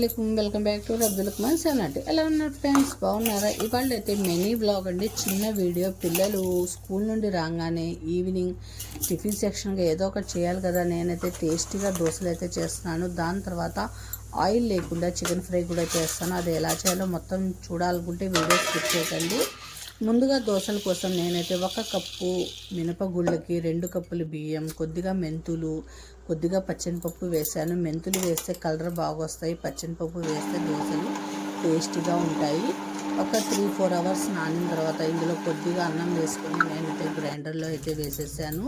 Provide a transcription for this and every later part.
అస్సలాముఅలైకుం welcome back to Abdul Kumar seven. ఎలా ఉన్నారు friends, బాగున్నారా? ఇవాళ అయితే మినీ బ్లాగ్ అండి, చిన్న వీడియో. పిల్లలు స్కూల్ నుండి రాగానే ఈవినింగ్ టిఫిన్ సెక్షన్గా ఏదో ఒకటి చేయాలి కదా. నేనైతే టేస్టీగా దోశలు అయితే చేస్తున్నాను. దాని తర్వాత ఆయిల్ లేకుండా చికెన్ ఫ్రై కూడా చేస్తాను. అది ఎలా చేయాలో మొత్తం చూడాలనుకుంటే వీడియో స్కిప్ చేయకండి. ముందుగా దోశల కోసం నేనైతే 1 కప్పు మినపగుళ్ళకి 2 కప్పులు బియ్యం, కొద్దిగా మెంతులు, కొద్దిగా పచ్చెనపప్పు వేసాను. మెంతులు వేస్తే కలర్ బాగా వస్తాయి, పచ్చెనపప్పు వేస్తే దోశలు టేస్టీగా ఉంటాయి. ఒక 3-4 అవర్స్ నానిన తర్వాత ఇందులో కొద్దిగా అన్నం వేసుకొని నేనైతే గ్రైండర్లో అయితే వేసేసాను.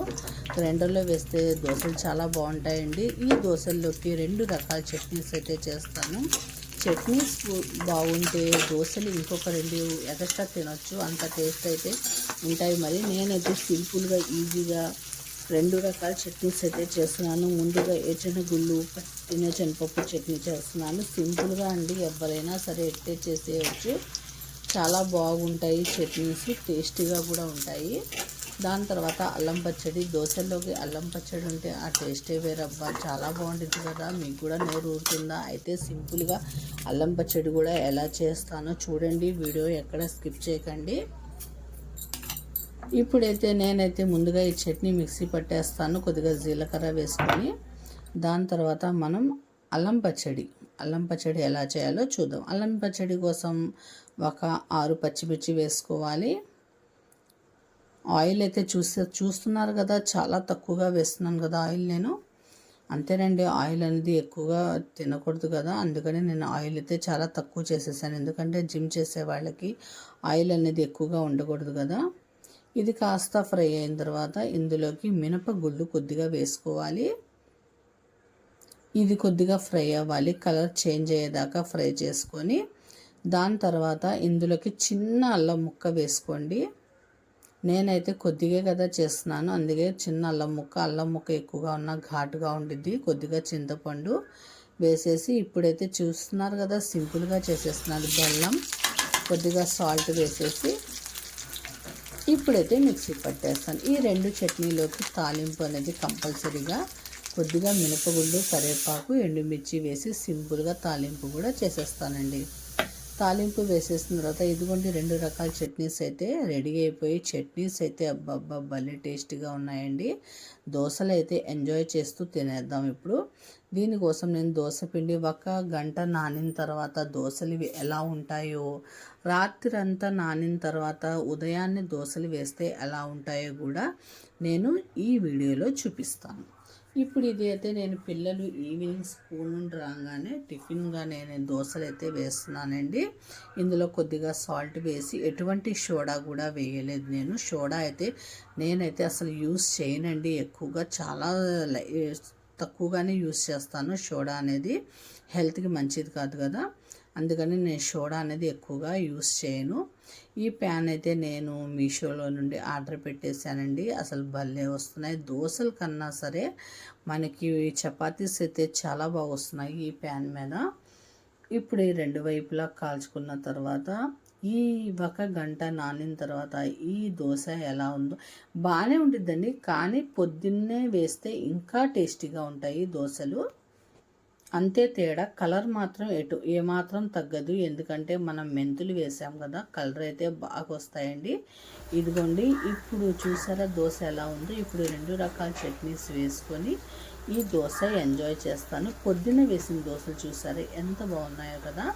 గ్రైండర్లో వేస్తే దోశలు చాలా బాగుంటాయండి. ఈ దోశల్లోకి 2 రకాల చట్నీస్ అయితే చేస్తాను. చట్నీస్ బాగుంటే దోశలు ఇంకొక 2 ఎక్స్ట్రా తినొచ్చు, అంత టేస్ట్ అయితే ఉంటాయి. మరి నేనైతే సింపుల్గా ఈజీగా 2 రకాల చట్నీస్ అయితే చేస్తున్నాను. ముందుగా గుళ్ళు పట్టిన శనగపప్పు చట్నీ చేస్తున్నాను. సింపుల్గా అండి, ఎవరైనా సరే ఎట్టే చేసేయచ్చు. చాలా బాగుంటాయి చట్నీస్, టేస్టీగా కూడా ఉంటాయి. దాని తర్వాత అల్లం పచ్చడి. దోశల్లోకి అల్లం పచ్చడి ఉంటే ఆ టేస్టే వేరబ్బా, చాలా బాగుంటుంది కదా. మీకు కూడా నోరు ఊరుతుందా? అయితే సింపుల్గా అల్లం పచ్చడి కూడా ఎలా చేస్తానో చూడండి, వీడియో ఎక్కడ స్కిప్ చేయకండి. ఇప్పుడైతే నేనైతే ముందుగా ఈ చట్నీ మిక్సీ పట్టేస్తాను, కొద్దిగా జీలకర్ర వేసుకొని. దాని తర్వాత మనం అల్లం పచ్చడి ఎలా చేయాలో చూద్దాం. అల్లం పచ్చడి కోసం ఒక 6 పచ్చిమిర్చి వేసుకోవాలి. ఆయిల్ అయితే చూస్తున్నారు కదా, చాలా తక్కువగా వేస్తున్నాను కదా ఆయిల్ నేను. అంతేనండి, ఆయిల్ అనేది ఎక్కువగా తినకూడదు కదా, అందుకని నేను ఆయిల్ అయితే చాలా తక్కువ చేసేసాను. ఎందుకంటే జిమ్ చేసే వాళ్ళకి ఆయిల్ అనేది ఎక్కువగా ఉండకూడదు కదా. ఇది కాస్త ఫ్రై అయిన తర్వాత ఇందులోకి మినపగుళ్ళు కొద్దిగా వేసుకోవాలి. ఇది కొద్దిగా ఫ్రై అవ్వాలి, కలర్ చేంజ్ అయ్యేదాకా ఫ్రై చేసుకొని దాని తర్వాత ఇందులోకి చిన్న అల్లం ముక్క వేసుకోండి. నేనైతే కొద్దిగా కదా చేస్తున్నాను, అందుకే చిన్న అల్లం ముక్క ఎక్కువగా ఉన్న ఘాటుగా ఉండిద్ది. కొద్దిగా చింతపండు వేసేసి ఇప్పుడైతే చూస్తున్నారు కదా, సింపుల్గా చేసేస్తున్నాను. బెల్లం, కొద్దిగా సాల్ట్ వేసేసి ఇప్పుడైతే మిక్సీ పట్టేస్తాను. ఈ 2 చట్నీలోకి తాలింపు అనేది కంపల్సరీగా కొద్దిగా మినపగుళ్ళు, కరివేపాకు, ఎండుమిర్చి వేసి సింపుల్గా తాలింపు కూడా చేసేస్తానండి. తాలింపు వేసేసిన తర్వాత ఇదిగోండి 2 రకాల చట్నీస్ అయితే రెడీ అయిపోయి. చట్నీస్ అయితే అబ్బబ్బా భలే టేస్టీగా ఉన్నాయండి. దోశలు అయితే ఎంజాయ్ చేస్తూ తినేద్దాం ఇప్పుడు. దీనికోసం నేను దోశ పిండి 1 గంట నానిన తర్వాత దోశలు ఎలా ఉంటాయో, రాత్రి అంతా నానిన తర్వాత ఉదయాన్నే దోశలు వేస్తే ఎలా ఉంటాయో కూడా నేను ఈ వీడియోలో చూపిస్తాను. ఇప్పుడు ఇది అయితే నేను పిల్లలు ఈవినింగ్ స్కూల్ నుండి రాగానే టిఫిన్గా నేను దోశలు అయితే వేస్తున్నానండి. ఇందులో కొద్దిగా సాల్ట్ వేసి, ఎటువంటి సోడా కూడా వేయలేదు నేను. సోడా అయితే నేనైతే అసలు యూస్ చేయనండి, ఎక్కువగా చాలా తక్కువగానే యూస్ చేస్తాను. సోడా అనేది హెల్త్కి మంచిది కాదు కదా, అందుకని నేను సోడా అనేది ఎక్కువగా యూస్ చేయను. ఈ ప్యాన్ అయితే నేను మీషోలో నుండి ఆర్డర్ పెట్టేశానండి. అసలు భలే వస్తున్నాయి. దోశల కన్నా సరే మనకి చపాతీస్ అయితే చాలా బాగా వస్తున్నాయి ఈ ప్యాన్ మీద. ఇప్పుడు ఈ 2 వైపులా కాల్చుకున్న తర్వాత ఈ 1 గంట నానిన తర్వాత ఈ దోశ ఎలా ఉందో బాగానే ఉంటుందండి, కానీ పొద్దున్నే వేస్తే ఇంకా టేస్టీగా ఉంటాయి దోశలు. అంతే తేడా, కలర్ మాత్రం ఏమాత్రం తగ్గదు. ఎందుకంటే మనం మెంతులు వేసాం కదా, కలర్ అయితే బాగా వస్తాయండి. ఇదిగోండి, ఇప్పుడు చూసారా దోశ ఎలా ఉందో. ఇప్పుడు 2 రకాల చట్నీస్ వేసుకొని ఈ దోశ ఎంజాయ్ చేస్తాను. పొద్దున్న వేసిన దోశలు చూసారా ఎంత బాగున్నాయో కదా.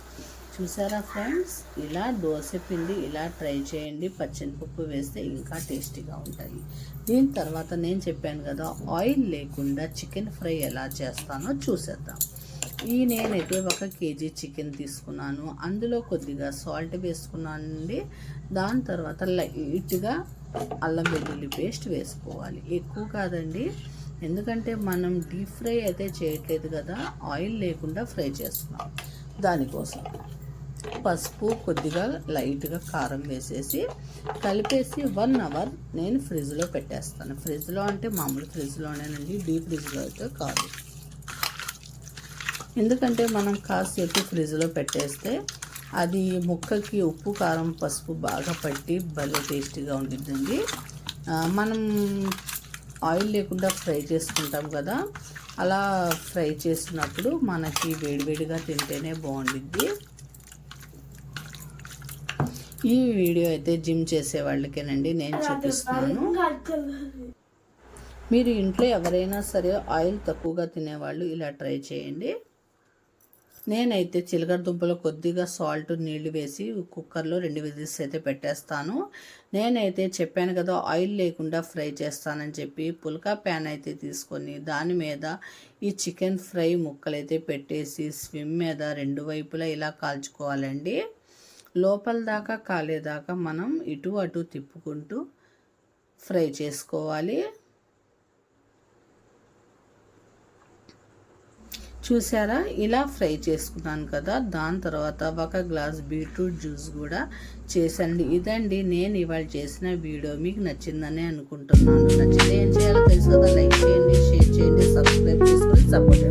చూసారా ఫ్రెండ్స్, ఇలా దోశ పిండి ఇలా ట్రై చేయండి. పచ్చెనపప్పు వేస్తే ఇంకా టేస్టీగా ఉంటాయి. దీని తర్వాత నేను చెప్పాను కదా, ఆయిల్ లేకుండా చికెన్ ఫ్రై ఎలా చేస్తానో చూసేద్దాం. నేనైతే 1 కేజీ చికెన్ తీసుకున్నాను. అందులో కొద్దిగా సాల్ట్ వేసుకున్నానండి. దాని తర్వాత లైట్గా అల్లం వెల్లుల్లి పేస్ట్ వేసుకోవాలి, ఎక్కువ కాదండి. ఎందుకంటే మనం డీప్ ఫ్రై అయితే చేయట్లేదు కదా, ఆయిల్ లేకుండా ఫ్రై చేస్తున్నాం. దానికోసం పసుపు, కొద్దిగా లైట్గా కారం వేసేసి కలిపేసి 1 అవర్ నేను ఫ్రిడ్జ్లో పెట్టేస్తాను. ఫ్రిడ్జ్లో అంటే మామూలు ఫ్రిడ్జ్లోనేనండి, డీప్ ఫ్రిడ్జ్లో అయితే కాదు. ఎందుకంటే మనం కాసేపు ఫ్రిడ్జ్లో పెట్టేస్తే అది ముక్కకి ఉప్పు, కారం, పసుపు బాగా పట్టి భలే టేస్టీగా ఉంటుందండి. మనం ఆయిల్ లేకుండా ఫ్రై చేసుకుంటాం కదా, అలా ఫ్రై చేసినప్పుడు మనకి వేడివేడిగా తింటేనే బాగుండిద్ది. ఈ వీడియో అయితే జిమ్ చేసే వాళ్ళకేనండి నేను చూపిస్తున్నాను. మీరు ఇంట్లో ఎవరైనా సరే ఆయిల్ తక్కువగా తినేవాళ్ళు ఇలా ట్రై చేయండి. నేనైతే చిలకడ దుంపలో కొద్దిగా సాల్ట్ నీళ్లు వేసి కుక్కర్లో 2 విజిల్స్ అయితే పెట్టేస్తాను. నేనైతే చెప్పాను కదా ఆయిల్ లేకుండా ఫ్రై చేస్తానని చెప్పి, పుల్కా ప్యాన్ అయితే తీసుకొని దాని మీద ఈ చికెన్ ఫ్రై ముక్కలైతే పెట్టేసి స్విమ్ మీద 2 వైపులా ఇలా కాల్చుకోవాలండి. లోపల దాకా కాలేదాకా మనం ఇటు అటు తిప్పుకుంటూ ఫ్రై చేసుకోవాలి. చూసారా, ఇలా ఫ్రై చేసుకున్నాను కదా. దాని తర్వాత 1 గ్లాస్ బీట్రూట్ జ్యూస్ కూడా చేసండి. ఇదండి నేను ఇవాళ చేసిన వీడియో. మీకు నచ్చిందని అనుకుంటున్నాను. నచ్చితే ఏం చేయాలో తెలుసు కదా, లైక్ చేయండి, షేర్ చేయండి, సబ్స్క్రైబ్ చేసుకొని సపోర్ట్